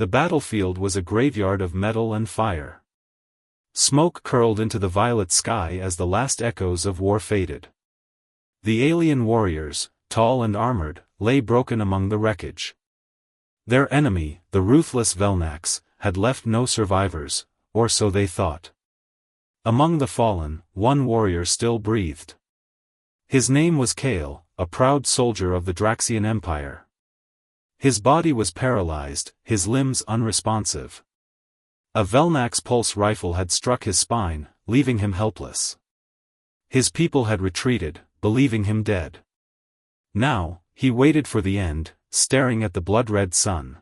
The battlefield was a graveyard of metal and fire. Smoke curled into the violet sky as the last echoes of war faded. The alien warriors, tall and armored, lay broken among the wreckage. Their enemy, the ruthless Velnax, had left no survivors, or so they thought. Among the fallen, one warrior still breathed. His name was Kale, a proud soldier of the Draxian Empire. His body was paralyzed, his limbs unresponsive. A Velnax pulse rifle had struck his spine, leaving him helpless. His people had retreated, believing him dead. Now, he waited for the end, staring at the blood-red sun.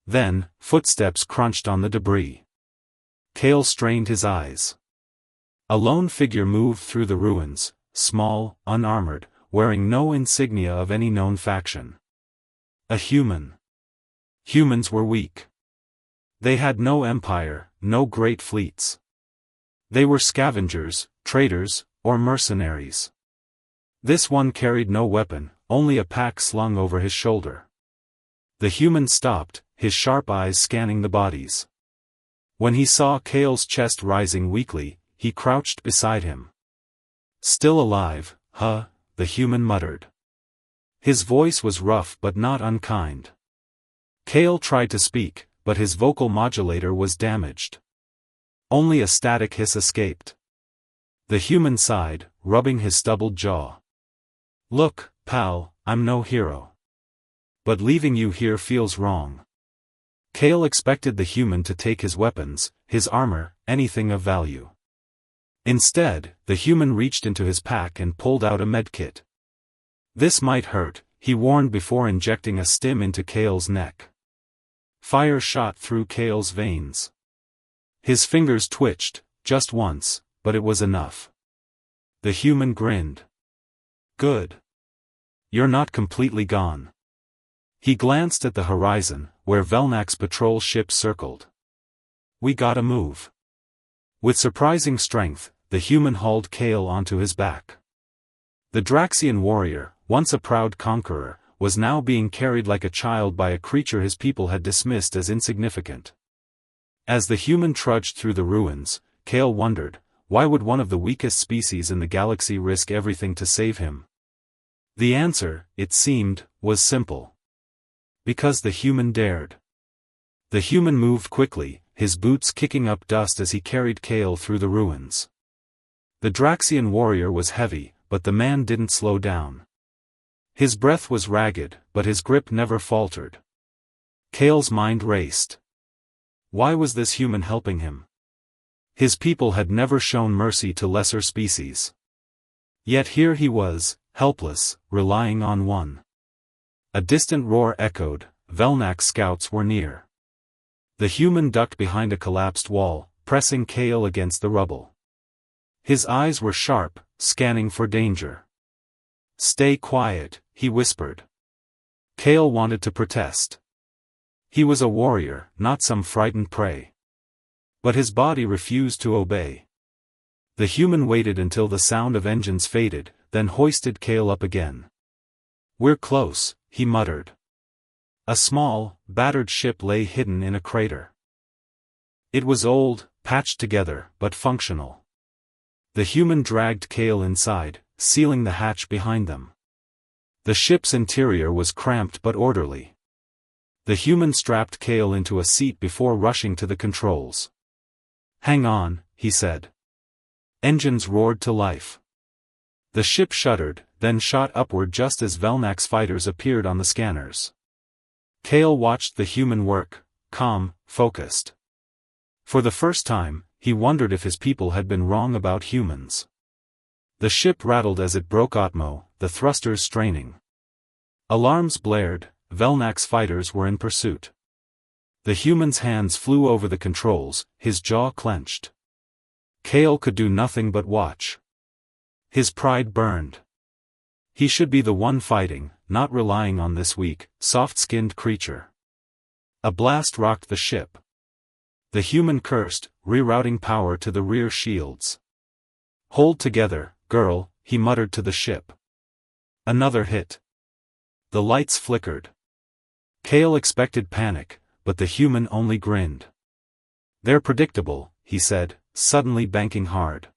Then, footsteps crunched on the debris. Kale strained his eyes. A lone figure moved through the ruins, small, unarmored, wearing no insignia of any known faction. A human. Humans were weak. They had no empire, no great fleets. They were scavengers, traders, or mercenaries. This one carried no weapon, only a pack slung over his shoulder. The human stopped, his sharp eyes scanning the bodies. When he saw Kale's chest rising weakly, he crouched beside him. "Still alive, huh?" the human muttered. His voice was rough but not unkind. Kale tried to speak, but his vocal modulator was damaged. Only a static hiss escaped. The human sighed, rubbing his stubbled jaw. "Look, pal, I'm no hero. But leaving you here feels wrong." Kale expected the human to take his weapons, his armor, anything of value. Instead, the human reached into his pack and pulled out a medkit. "This might hurt," he warned before injecting a stim into Kale's neck. Fire shot through Kale's veins. His fingers twitched, just once, but it was enough. The human grinned. "Good. You're not completely gone." He glanced at the horizon, where Velnax patrol ships circled. "We gotta move." With surprising strength, the human hauled Kale onto his back. The Draxian warrior, once a proud conqueror, was now being carried like a child by a creature his people had dismissed as insignificant. As the human trudged through the ruins, Kale wondered, why would one of the weakest species in the galaxy risk everything to save him? The answer, it seemed, was simple. Because the human dared. The human moved quickly, his boots kicking up dust as he carried Kale through the ruins. The Draxian warrior was heavy, but the man didn't slow down. His breath was ragged, but his grip never faltered. Kale's mind raced. Why was this human helping him? His people had never shown mercy to lesser species. Yet here he was, helpless, relying on one. A distant roar echoed, Velnax scouts were near. The human ducked behind a collapsed wall, pressing Kale against the rubble. His eyes were sharp, scanning for danger. "Stay quiet," he whispered. Kale wanted to protest. He was a warrior, not some frightened prey. But his body refused to obey. The human waited until the sound of engines faded, then hoisted Kale up again. "We're close," he muttered. A small, battered ship lay hidden in a crater. It was old, patched together, but functional. The human dragged Kale inside, sealing the hatch behind them. The ship's interior was cramped but orderly. The human strapped Kale into a seat before rushing to the controls. "Hang on," he said. Engines roared to life. The ship shuddered, then shot upward just as Velnax fighters appeared on the scanners. Kale watched the human work, calm, focused. For the first time, he wondered if his people had been wrong about humans. The ship rattled as it broke atmo, the thrusters straining. Alarms blared, Velnax fighters were in pursuit. The human's hands flew over the controls, his jaw clenched. Kale could do nothing but watch. His pride burned. He should be the one fighting, not relying on this weak, soft-skinned creature. A blast rocked the ship. The human cursed, rerouting power to the rear shields. "Hold together, girl," he muttered to the ship. Another hit. The lights flickered. Kale expected panic, but the human only grinned. "They're predictable," he said, suddenly banking hard.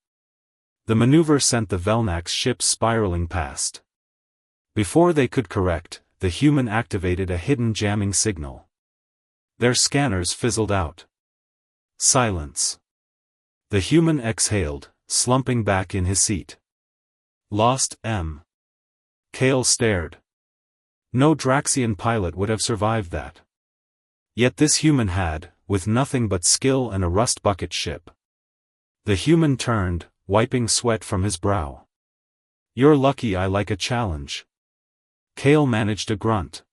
The maneuver sent the Velnax ships spiraling past. Before they could correct, the human activated a hidden jamming signal. Their scanners fizzled out. Silence. The human exhaled, slumping back in his seat. Lost, M. Kale stared. No Draxian pilot would have survived that. Yet this human had, with nothing but skill and a rust bucket ship. The human turned, wiping sweat from his brow. "You're lucky I like a challenge." Kale managed a grunt.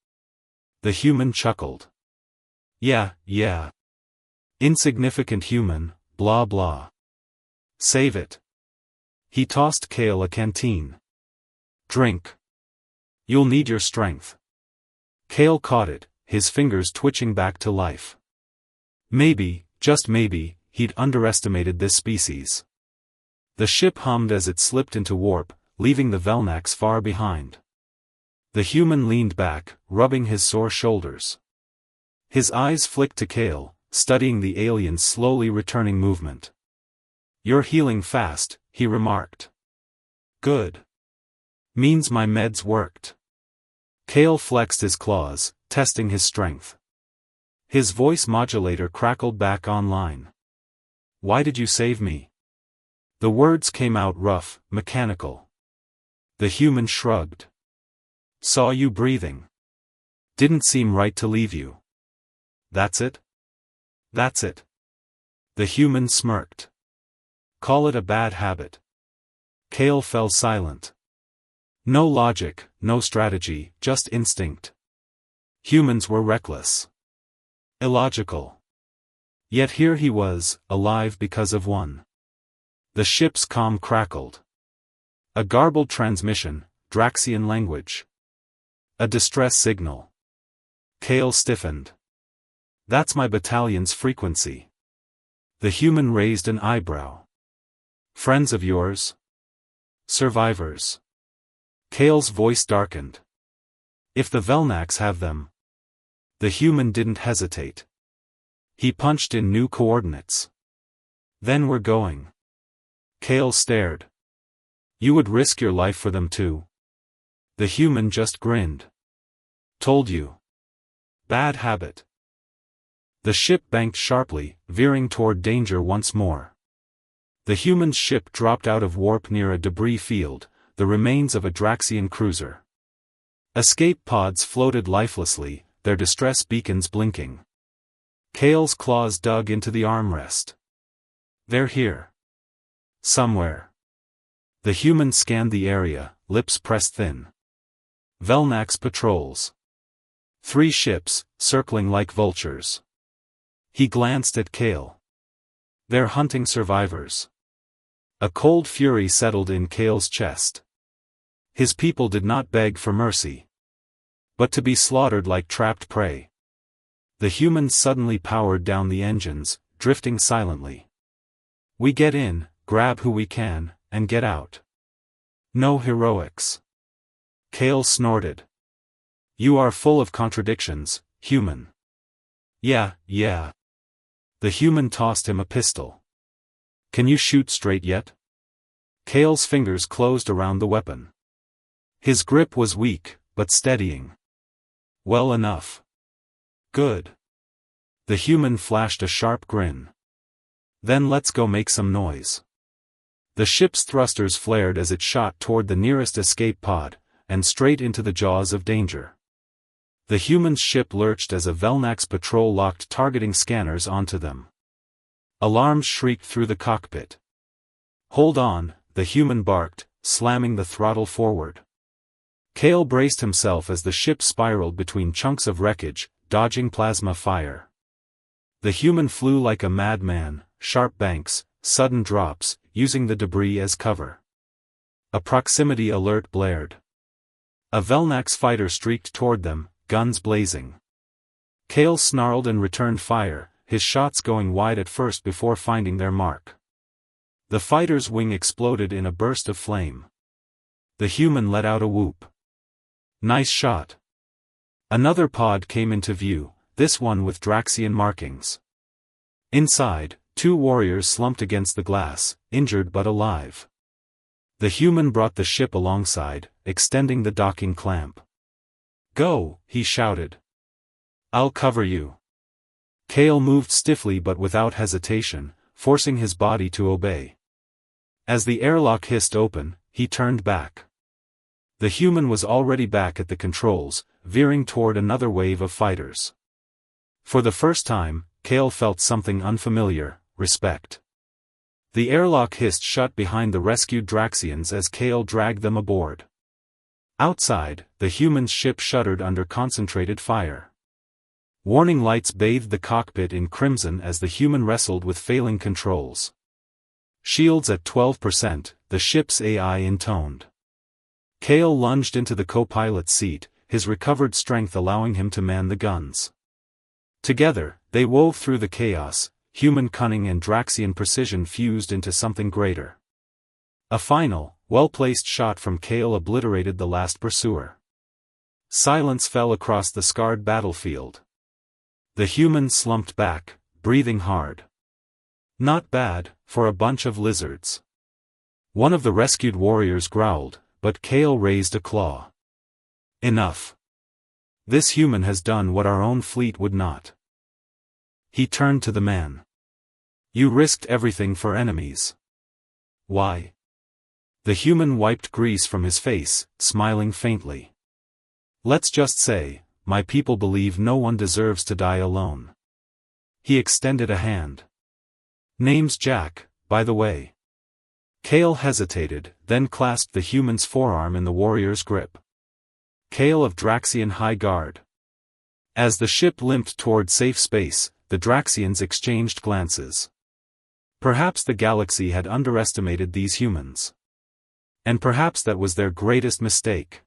The human chuckled. Yeah. Insignificant human, blah blah. Save it." He tossed Kale a canteen. "Drink. You'll need your strength." Kale caught it, his fingers twitching back to life. Maybe, just maybe, he'd underestimated this species. The ship hummed as it slipped into warp, leaving the Velnax far behind. The human leaned back, rubbing his sore shoulders. His eyes flicked to Kale, studying the alien's slowly returning movement. "You're healing fast," he remarked. "Good. Means my meds worked." Kale flexed his claws, testing his strength. His voice modulator crackled back online. "Why did you save me?" The words came out rough, mechanical. The human shrugged. "Saw you breathing. Didn't seem right to leave you." "That's it?" "That's it." The human smirked. "Call it a bad habit." Kale fell silent. No logic, no strategy, just instinct. Humans were reckless. Illogical. Yet here he was, alive because of one. The ship's comm crackled. A garbled transmission, Draxian language. A distress signal. Kale stiffened. "That's my battalion's frequency." The human raised an eyebrow. "Friends of yours?" "Survivors." Kale's voice darkened. "If the Velnax have them." The human didn't hesitate. He punched in new coordinates. "Then we're going." Kale stared. "You would risk your life for them too?" The human just grinned. "Told you. Bad habit." The ship banked sharply, veering toward danger once more. The human's ship dropped out of warp near a debris field, the remains of a Draxian cruiser. Escape pods floated lifelessly, their distress beacons blinking. Kale's claws dug into the armrest. "They're here. Somewhere." The human scanned the area, lips pressed thin. "Velnax patrols. 3 ships, circling like vultures." He glanced at Kale. "They're hunting survivors." A cold fury settled in Kale's chest. His people did not beg for mercy, but to be slaughtered like trapped prey. The humans suddenly powered down the engines, drifting silently. "We get in, grab who we can, and get out. No heroics." Kale snorted. "You are full of contradictions, human." Yeah. The human tossed him a pistol. "Can you shoot straight yet?" Kale's fingers closed around the weapon. His grip was weak, but steadying. "Well enough." "Good." The human flashed a sharp grin. "Then let's go make some noise." The ship's thrusters flared as it shot toward the nearest escape pod, and straight into the jaws of danger. The human's ship lurched as a Velnax patrol locked targeting scanners onto them. Alarms shrieked through the cockpit. "Hold on," the human barked, slamming the throttle forward. Kale braced himself as the ship spiraled between chunks of wreckage, dodging plasma fire. The human flew like a madman, sharp banks, sudden drops, using the debris as cover. A proximity alert blared. A Velnax fighter streaked toward them, guns blazing. Kale snarled and returned fire, his shots going wide at first before finding their mark. The fighter's wing exploded in a burst of flame. The human let out a whoop. "Nice shot." Another pod came into view, this one with Draxian markings. Inside, 2 warriors slumped against the glass, injured but alive. The human brought the ship alongside, extending the docking clamp. "Go," he shouted. "I'll cover you." Kale moved stiffly but without hesitation, forcing his body to obey. As the airlock hissed open, he turned back. The human was already back at the controls, veering toward another wave of fighters. For the first time, Kale felt something unfamiliar: respect. The airlock hissed shut behind the rescued Draxians as Kale dragged them aboard. Outside, the human's ship shuddered under concentrated fire. Warning lights bathed the cockpit in crimson as the human wrestled with failing controls. Shields at 12%, the ship's AI intoned. Kale lunged into the co-pilot's seat, his recovered strength allowing him to man the guns. Together, they wove through the chaos, human cunning and Draxian precision fused into something greater. A final, well-placed shot from Kale obliterated the last pursuer. Silence fell across the scarred battlefield. The human slumped back, breathing hard. Not bad, for a bunch of lizards. One of the rescued warriors growled, but Kale raised a claw. Enough. This human has done what our own fleet would not. He turned to the man. You risked everything for enemies. Why? The human wiped grease from his face, smiling faintly. Let's just say, my people believe no one deserves to die alone. He extended a hand. Name's Jack, by the way. Kale hesitated, then clasped the human's forearm in the warrior's grip. Kale of Draxian High Guard. As the ship limped toward safe space, the Draxians exchanged glances. Perhaps the galaxy had underestimated these humans. And perhaps that was their greatest mistake.